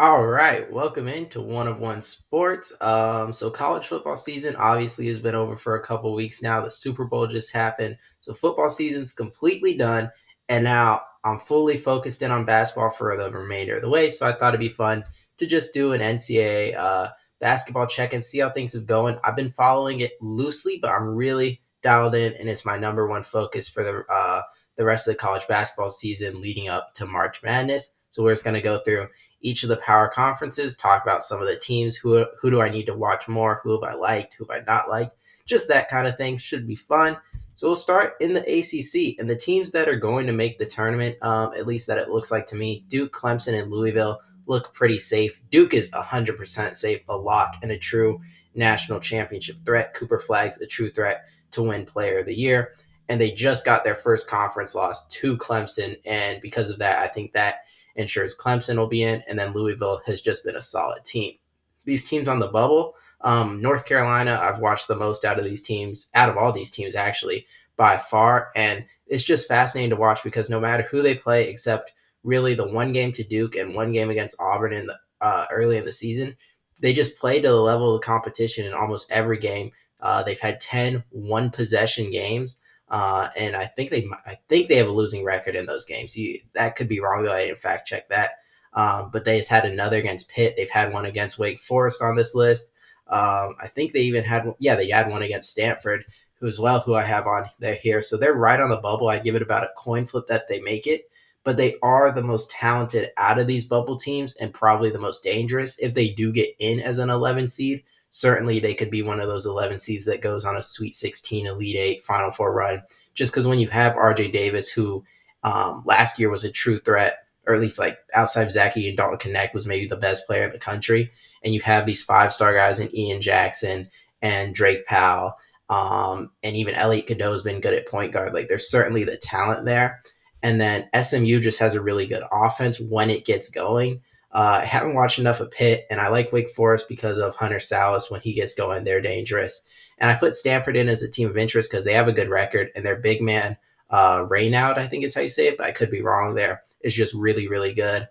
All right, welcome into One of One Sports. So college football season obviously has been over for a couple weeks now. The Super Bowl just happened, so football season's completely done, and now I'm fully focused in on basketball for the remainder of the way. So I thought it'd be fun to just do an NCAA basketball check and see how things have going. I've been following it loosely, but I'm really dialed in, and it's my number one focus for the rest of the college basketball season leading up to March Madness. So we're just gonna go through each of the power conferences, talk about some of the teams, who do I need to watch more, who have I liked, who have I not liked, just that kind of thing. Should be fun. So we'll start in the ACC and the teams that are going to make the tournament, at least that it looks like to me. Duke, Clemson, and Louisville look pretty safe. Duke is 100% safe, a lock, and a true national championship threat. Cooper Flag's a true threat to win Player of the Year. And they just got their first conference loss to Clemson. And because of that, I think that ensures Clemson will be in, and then Louisville has just been a solid team. These teams on the bubble, North Carolina, I've watched the most out of all these teams actually, by far, and it's just fascinating to watch because no matter who they play, except really the one game to Duke and one game against Auburn in the early in the season, they just play to the level of competition in almost every game. They've had 10 one possession games, and I think they have a losing record in those games. That could be wrong though. I didn't fact check that. But they just had another against Pitt. They've had one against Wake Forest on this list. I think they even had they had one against Stanford, who I have on there here. So they're right on the bubble. I give it about a coin flip that they make it. But they are the most talented out of these bubble teams and probably the most dangerous if they do get in as an 11 seed. Certainly, they could be one of those 11 seeds that goes on a Sweet 16, Elite 8, Final Four run. Just because when you have RJ Davis, who last year was a true threat, or at least like outside of Zachy and Dalton Connect was maybe the best player in the country, and you have these 5-star guys in Ian Jackson and Drake Powell, and even Elliot Cadeau has been good at point guard. Like there's certainly the talent there. And then SMU just has a really good offense when it gets going. I haven't watched enough of Pitt, and I like Wake Forest because of Hunter Salas. When he gets going, they're dangerous. And I put Stanford in as a team of interest because they have a good record, and their big man, Raynaud, I think is how you say it, but I could be wrong there, is just really, really good.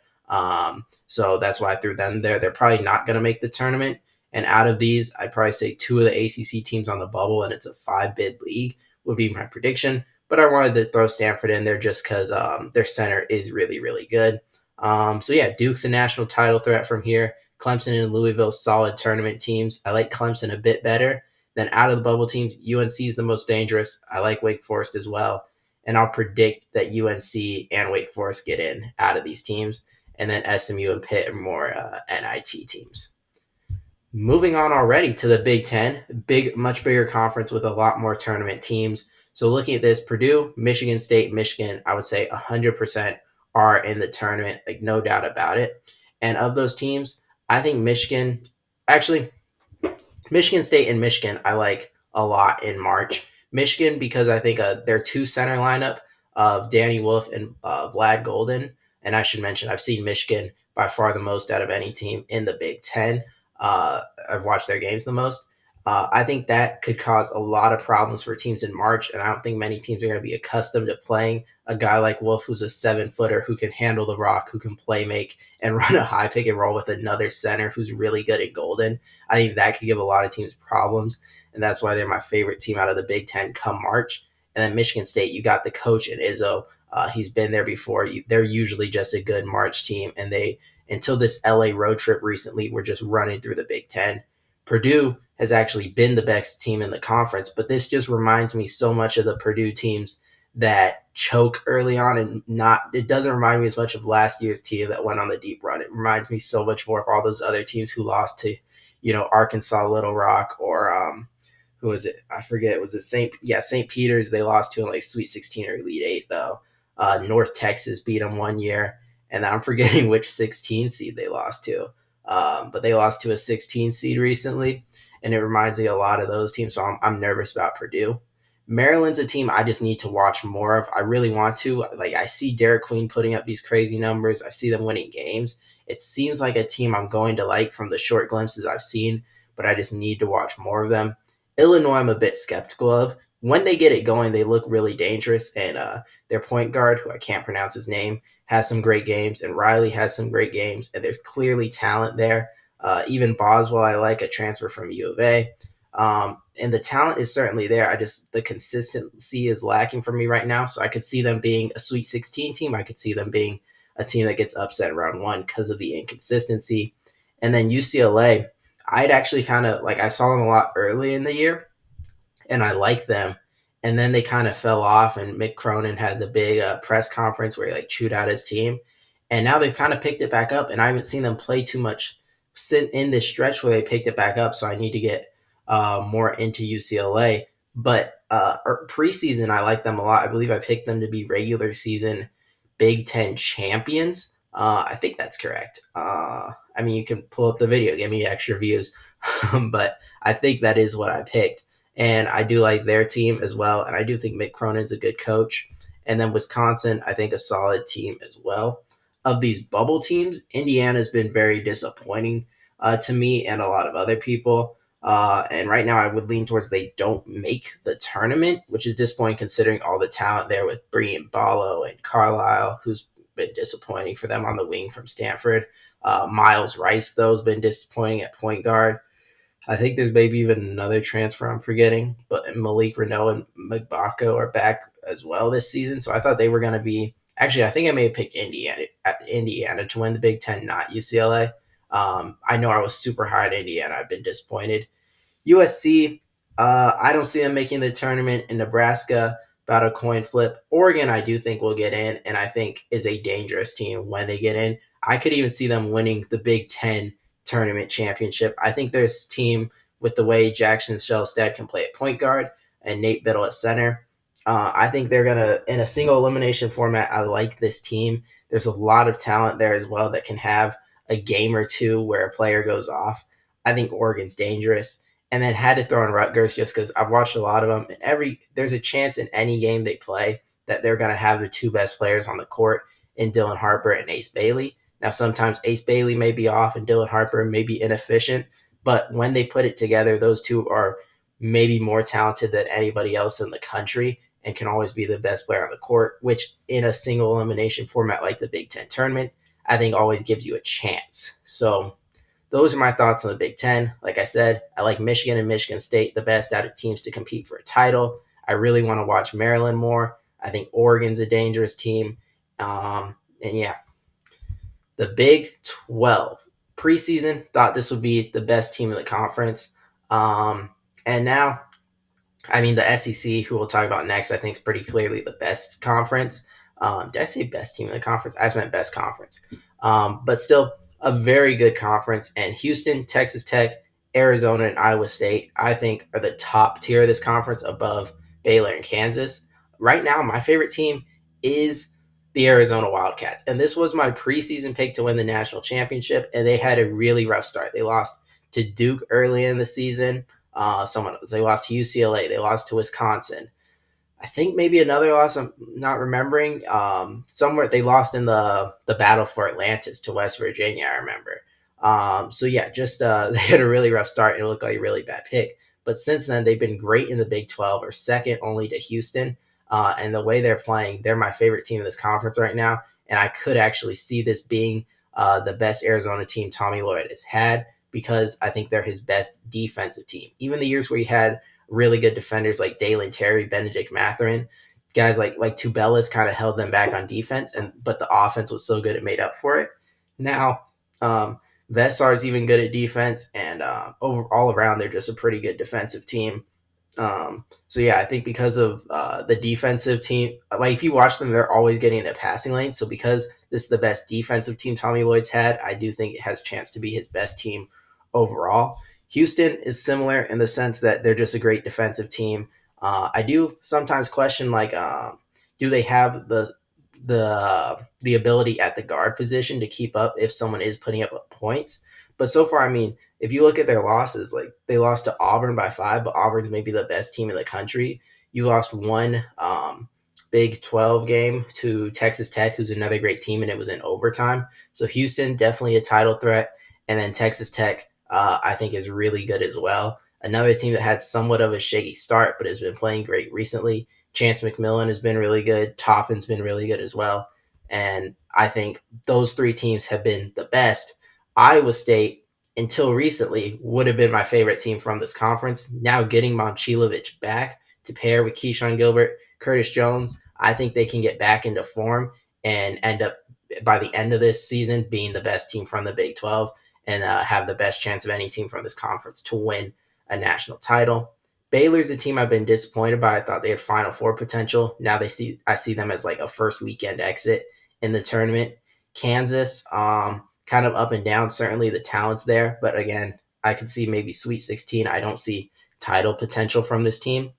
So that's why I threw them there. They're probably not going to make the tournament. And out of these, I'd probably say two of the ACC teams on the bubble, and it's a 5-bid league, would be my prediction. But I wanted to throw Stanford in there just because their center is really, really good. So yeah, Duke's a national title threat from here. Clemson and Louisville, solid tournament teams. I like Clemson a bit better. Then out of the bubble teams, UNC is the most dangerous. I like Wake Forest as well. And I'll predict that UNC and Wake Forest get in out of these teams. And then SMU and Pitt are more NIT teams. Moving on already to the Big Ten, much bigger conference with a lot more tournament teams. So looking at this, Purdue, Michigan State, Michigan, I would say 100% are in the tournament, like no doubt about it. And of those teams, I think actually, Michigan State and Michigan, I like a lot in March. Michigan because I think their two center lineup of Danny Wolf and Vlad Golden, and I should mention I've seen Michigan by far the most out of any team in the Big Ten. I've watched their games the most. I think that could cause a lot of problems for teams in March, and I don't think many teams are going to be accustomed to playing a guy like Wolf, who's a 7-footer who can handle the rock, who can play make and run a high pick and roll with another center who's really good at Golden. I think that could give a lot of teams problems, and that's why they're my favorite team out of the Big Ten come March. And then Michigan State, you got the coach and Izzo. He's been there before. They're usually just a good March team, and they until this LA road trip recently were just running through the Big Ten. Purdue has actually been the best team in the conference, but this just reminds me so much of the Purdue teams that choke early on and it doesn't remind me as much of last year's team that went on the deep run. It reminds me so much more of all those other teams who lost to, Arkansas Little Rock or who was it? I forget. Was it St. Peter's they lost to in like Sweet 16 or Elite 8 though. North Texas beat them one year, and I'm forgetting which 16 seed they lost to. But they lost to a 16 seed recently, and it reminds me a lot of those teams. So I'm nervous about Purdue. Maryland's a team I just need to watch more of. I really want to. Like I see Derek Queen putting up these crazy numbers. I see them winning games. It seems like a team I'm going to like from the short glimpses I've seen, but I just need to watch more of them. Illinois, I'm a bit skeptical of when they get it going, they look really dangerous. And their point guard, who I can't pronounce his name, has some great games, and Riley has some great games, and there's clearly talent there. Even Boswell, I like a transfer from U of A. And the talent is certainly there. The consistency is lacking for me right now. So I could see them being a Sweet 16 team. I could see them being a team that gets upset round one because of the inconsistency. And then UCLA, I'd actually kind of like, I saw them a lot early in the year and I liked them. And then they kind of fell off, and Mick Cronin had the big press conference where he like chewed out his team. And now they've kind of picked it back up, and I haven't seen them play too much sit in this stretch where they picked it back up. So I need to get more into UCLA. But preseason, I like them a lot. I believe I picked them to be regular season Big Ten champions. I think that's correct. I mean, you can pull up the video, give me extra views, but I think that is what I picked. And I do like their team as well. And I do think Mick Cronin's a good coach. And then Wisconsin, I think a solid team as well. Of these bubble teams, Indiana's been very disappointing to me and a lot of other people. And right now, I would lean towards they don't make the tournament, which is disappointing considering all the talent there with Brian Ballo and Carlisle, who's been disappointing for them on the wing from Stanford. Miles Rice, though, has been disappointing at point guard. I think there's maybe even another transfer I'm forgetting, but Malik Renault and Magbako are back as well this season. So I thought they were going to be. Actually, I think I may have picked Indiana to win the Big Ten, not UCLA. I know I was super high at Indiana. I've been disappointed. USC, I don't see them making the tournament. In Nebraska, about a coin flip. Oregon, I do think will get in, and I think is a dangerous team when they get in. I could even see them winning the Big Ten tournament championship. I think this team, with the way Jackson Shellstead can play at point guard and Nate Biddle at center, I think they're going to, in a single elimination format, I like this team. There's a lot of talent there as well that can have a game or two where a player goes off. I think Oregon's dangerous. And then had to throw in Rutgers just because I've watched a lot of them. And there's a chance in any game they play that they're going to have the two best players on the court in Dylan Harper and Ace Bailey. Now, sometimes Ace Bailey may be off and Dylan Harper may be inefficient, but when they put it together, those two are maybe more talented than anybody else in the country and can always be the best player on the court, which in a single elimination format like the Big Ten tournament, I think always gives you a chance. So those are my thoughts on the Big Ten. Like I said, I like Michigan and Michigan State the best out of teams to compete for a title. I really want to watch Maryland more. I think Oregon's a dangerous team. And yeah, the Big 12 preseason thought this would be the best team in the conference. And now, I mean, the SEC, who we'll talk about next, I think is pretty clearly the best conference. Did I say best team in the conference? I just meant best conference. But still, a very good conference. And Houston, Texas Tech, Arizona, and Iowa State, I think, are the top tier of this conference above Baylor and Kansas. Right now, my favorite team is the Arizona Wildcats. And this was my preseason pick to win the national championship. And they had a really rough start. They lost to Duke early in the season. They lost to UCLA. They lost to Wisconsin. I think maybe another loss I'm not remembering. Somewhere they lost in the battle for Atlantis to West Virginia, I remember. They had a really rough start and it looked like a really bad pick. But since then, they've been great in the Big 12, or second only to Houston. And the way they're playing, they're my favorite team in this conference right now. And I could actually see this being the best Arizona team Tommy Lloyd has had, because I think they're his best defensive team. Even the years where he had really good defenders like Dalen Terry, Benedict Mathurin, guys like Tubelis kind of held them back on defense, but the offense was so good it made up for it. Now, Vesar is even good at defense, and all around they're just a pretty good defensive team. I think because of the defensive team, like if you watch them, they're always getting in a passing lane. So because this is the best defensive team Tommy Lloyd's had, I do think it has a chance to be his best team overall. Houston is similar in the sense that they're just a great defensive team. I do sometimes question do they have the ability at the guard position to keep up if someone is putting up points? But so far, I mean, if you look at their losses, like they lost to Auburn by 5, but Auburn's maybe the best team in the country. You lost one Big 12 game to Texas Tech, who's another great team, and it was in overtime. So Houston, definitely a title threat. And then Texas Tech, I think, is really good as well. Another team that had somewhat of a shaky start, but has been playing great recently. Chance McMillan has been really good. Toppin's been really good as well. And I think those three teams have been the best. Iowa State, until recently, would have been my favorite team from this conference. Now getting Momcilovic back to pair with Keyshawn Gilbert, Curtis Jones, I think they can get back into form and end up by the end of this season being the best team from the Big 12 and have the best chance of any team from this conference to win a national title. Baylor's a team I've been disappointed by. I thought they had Final Four potential. Now I see them as like a first weekend exit in the tournament. Kansas, kind of up and down. Certainly the talent's there, but again, I could see maybe Sweet 16. I don't see title potential from this team.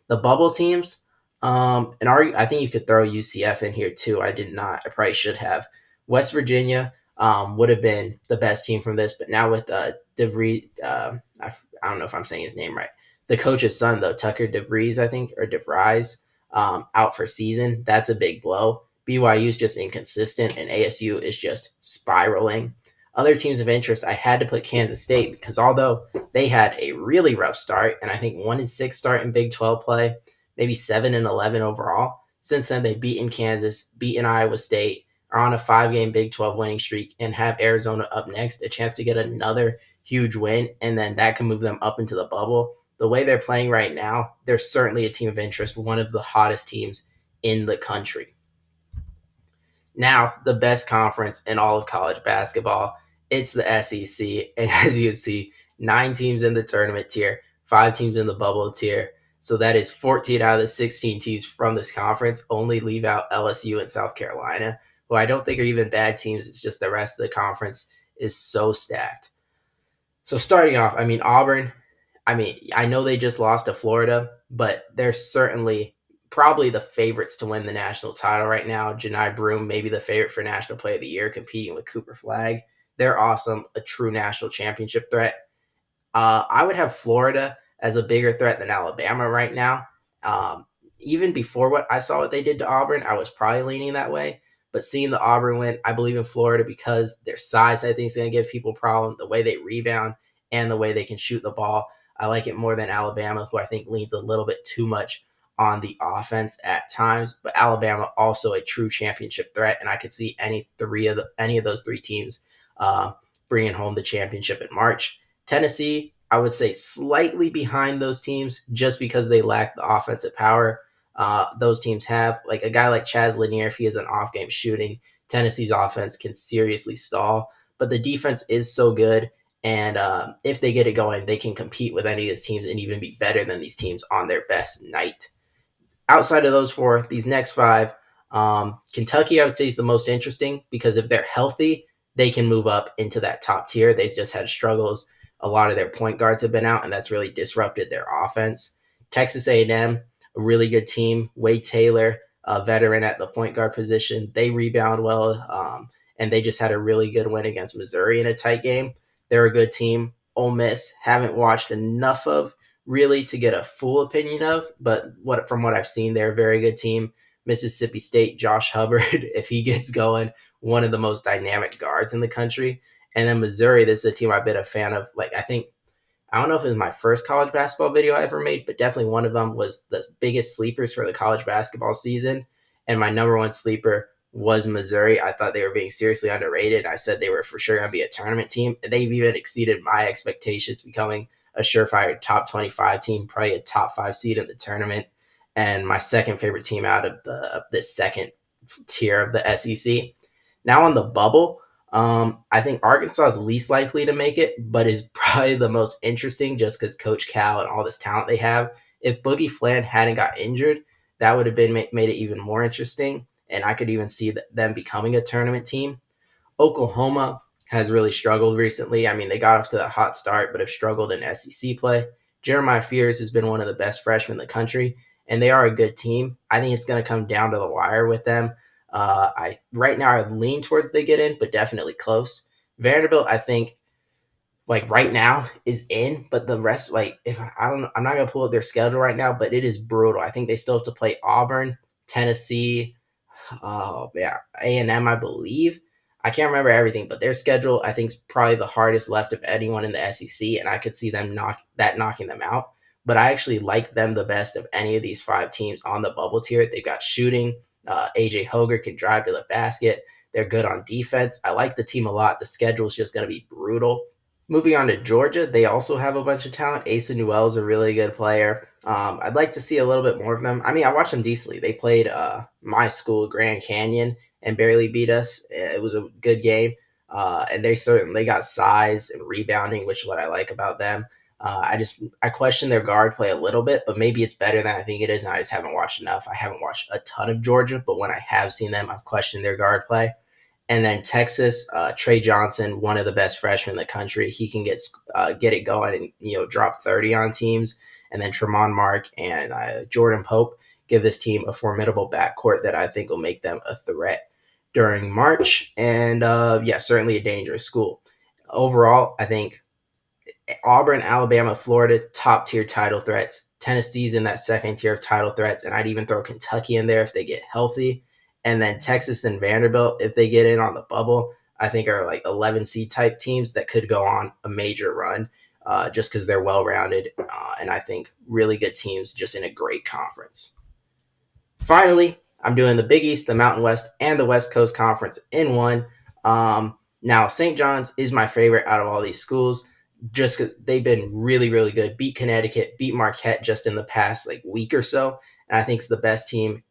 The bubble teams, I think you could throw UCF in here too. I did not. I probably should have. West Virginia would have been the best team from this, but now with DeVries, I don't know if I'm saying his name right. The coach's son, though, Tucker DeVries, I think, or DeVries, out for season. That's a big blow. BYU is just inconsistent, and ASU is just spiraling. Other teams of interest, I had to put Kansas State because although they had a really rough start, and I think 1-6 start in Big 12 play, maybe 7-11 overall. Since then, they've beaten Kansas, beaten Iowa State, are on a 5-game Big 12 winning streak, and have Arizona up next, a chance to get another huge win, and then that can move them up into the bubble. The way they're playing right now, they're certainly a team of interest, one of the hottest teams in the country. Now, the best conference in all of college basketball, it's the SEC. And as you can see, 9 teams in the tournament tier, 5 teams in the bubble tier. So that is 14 out of the 16 teams from this conference. Only leave out LSU and South Carolina, who I don't think are even bad teams. It's just the rest of the conference is so stacked. So starting off, Auburn, I know they just lost to Florida, but they're certainly probably the favorites to win the national title right now. Janai Broome, maybe the favorite for National Play of the Year, competing with Cooper Flagg. They're awesome, a true national championship threat. I would have Florida as a bigger threat than Alabama right now. Um, Even before what I saw what they did to Auburn, I was probably leaning that way. But seeing the Auburn win, I believe in Florida because their size, I think, is going to give people a problem. The way they rebound and the way they can shoot the ball, I like it more than Alabama, who I think leans a little bit too much on the offense at times. But Alabama also a true championship threat, and I could see any of those 3 teams uh, bringing home the championship in March. Tennessee, I would say slightly behind those teams just because they lack the offensive power. Those teams have like a guy like Chaz Lanier. If he has an off game shooting, Tennessee's offense can seriously stall. But the defense is so good, and if they get it going, they can compete with any of these teams and even be better than these teams on their best night. Outside of those 4, these next 5, Kentucky, I would say, is the most interesting because if they're healthy, they can move up into that top tier. They've just had struggles. A lot of their point guards have been out, and that's really disrupted their offense. Texas A&M, a really good team. Wade Taylor, a veteran at the point guard position. They rebound well, and they just had a really good win against Missouri in a tight game. They're a good team. Ole Miss, haven't watched enough of really to get a full opinion of, but from what I've seen, they're a very good team. Mississippi State, Josh Hubbard, if he gets going, one of the most dynamic guards in the country. And then Missouri, this is a team I've been a fan of. Like, I don't know if it was my first college basketball video I ever made, but definitely one of them was the biggest sleepers for the college basketball season. And my number one sleeper was Missouri. I thought they were being seriously underrated. I said they were for sure going to be a tournament team. They've even exceeded my expectations, becoming a surefire top 25 team, probably a top 5 seed in the tournament, and my second favorite team out of the second tier of the SEC. Now on the bubble, I think Arkansas is least likely to make it, but is probably the most interesting just because Coach Cal and all this talent they have. If Boogie Fland hadn't got injured, that would have been made it even more interesting, and I could even see them becoming a tournament team. Oklahoma has really struggled recently. They got off to a hot start, but have struggled in SEC play. Jeremiah Fears has been one of the best freshmen in the country, and they are a good team. I think it's going to come down to the wire with them. I right now I lean towards they get in, but definitely close. Vanderbilt, I think, like right now is in, but the rest, like if I don't, I'm not gonna pull up their schedule right now, but it is brutal. I think they still have to play Auburn, Tennessee, oh yeah, A&M, I believe. I can't remember everything, but their schedule I think is probably the hardest left of anyone in the SEC, and I could see them knocking them out. But I actually like them the best of any of these five teams on the bubble tier. They've got shooting. AJ Hoger can drive to the basket. They're good on defense. I like the team a lot. The schedule is just going to be brutal. Moving on to Georgia, they also have a bunch of talent. Asa Newell is a really good player. I'd like to see a little bit more of them. I mean, I watched them decently. They played my school, Grand Canyon, and barely beat us. It was a good game, and they certainly got size and rebounding, which is what I like about them. I question their guard play a little bit, but maybe it's better than I think it is, and I just haven't watched enough. I haven't watched a ton of Georgia, but when I have seen them, I've questioned their guard play. And then Texas, Trey Johnson, one of the best freshmen in the country. He can get it going and drop 30 on teams. And then Tremont Mark and Jordan Pope give this team a formidable backcourt that I think will make them a threat during March. And certainly a dangerous school. Overall, I think Auburn, Alabama, Florida, top tier title threats. Tennessee's in that second tier of title threats, and I'd even throw Kentucky in there if they get healthy. And then Texas and Vanderbilt, if they get in on the bubble, I think are like 11 seed type teams that could go on a major run just because they're well rounded and I think really good teams just in a great conference. Finally, I'm doing the Big East, the Mountain West, and the West Coast Conference in one. Now, St. John's is my favorite out of all these schools just because they've been really, really good. Beat Connecticut, beat Marquette just in the past like week or so. And I think it's the best team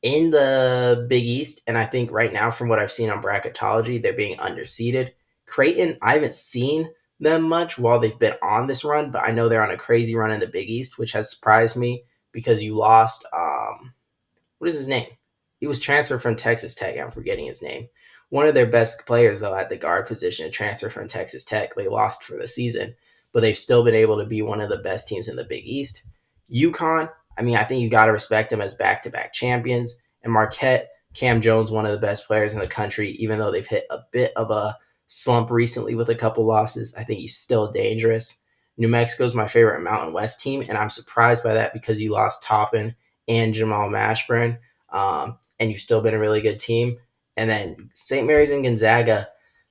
in the Big East. And I think right now, from what I've seen on bracketology, they're being underseeded. Creighton, I haven't seen them much while they've been on this run, but I know they're on a crazy run in the Big East, which has surprised me because you lost what is his name? He was transferred from Texas Tech. I'm forgetting his name. One of their best players, though, at the guard position, transferred from Texas Tech. They lost for the season, but they've still been able to be one of the best teams in the Big East. UConn, I mean, I think you got to respect them as back-to-back champions. And Marquette, Cam Jones, one of the best players in the country, even though they've hit a bit of a slump recently with a couple losses. I think he's still dangerous. New Mexico's my favorite Mountain West team, and I'm surprised by that because you lost Toppin and Jamal Mashburn, and you've still been a really good team. And then St. Mary's and Gonzaga,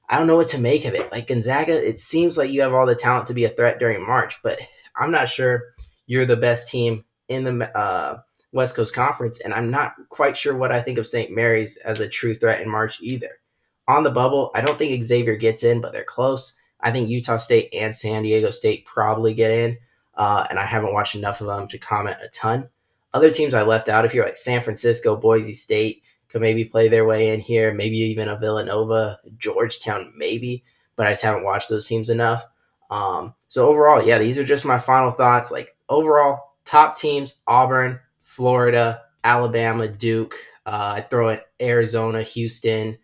I don't know what to make of it. Like Gonzaga, it seems like you have all the talent to be a threat during March, but I'm not sure you're the best team in the West Coast Conference, and I'm not quite sure what I think of St. Mary's as a true threat in March either. On the bubble, I don't think Xavier gets in, but they're close. I think Utah State and San Diego State probably get in, and I haven't watched enough of them to comment a ton. Other teams I left out of here, like San Francisco, Boise State, could maybe play their way in here. Maybe even a Villanova, Georgetown, maybe. But I just haven't watched those teams enough. So overall, yeah, these are just my final thoughts. Like overall, top teams: Auburn, Florida, Alabama, Duke. I throw in Arizona, Houston.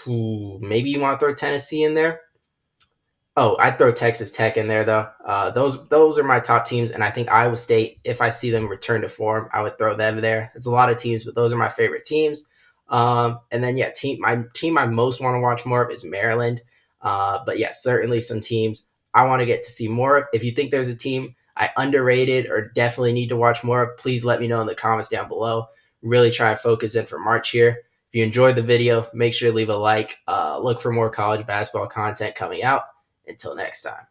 Maybe you want to throw Tennessee in there. Oh, I'd throw Texas Tech in there though. Those are my top teams, and I think Iowa State, if I see them return to form, I would throw them there. It's a lot of teams, but those are my favorite teams. And then my team I most want to watch more of is Maryland. But yeah, certainly some teams I want to get to see more of. If you think there's a team I underrated or definitely need to watch more of, please let me know in the comments down below. Really try and focus in for March here. If you enjoyed the video, make sure to leave a like. Look for more college basketball content coming out. Until next time.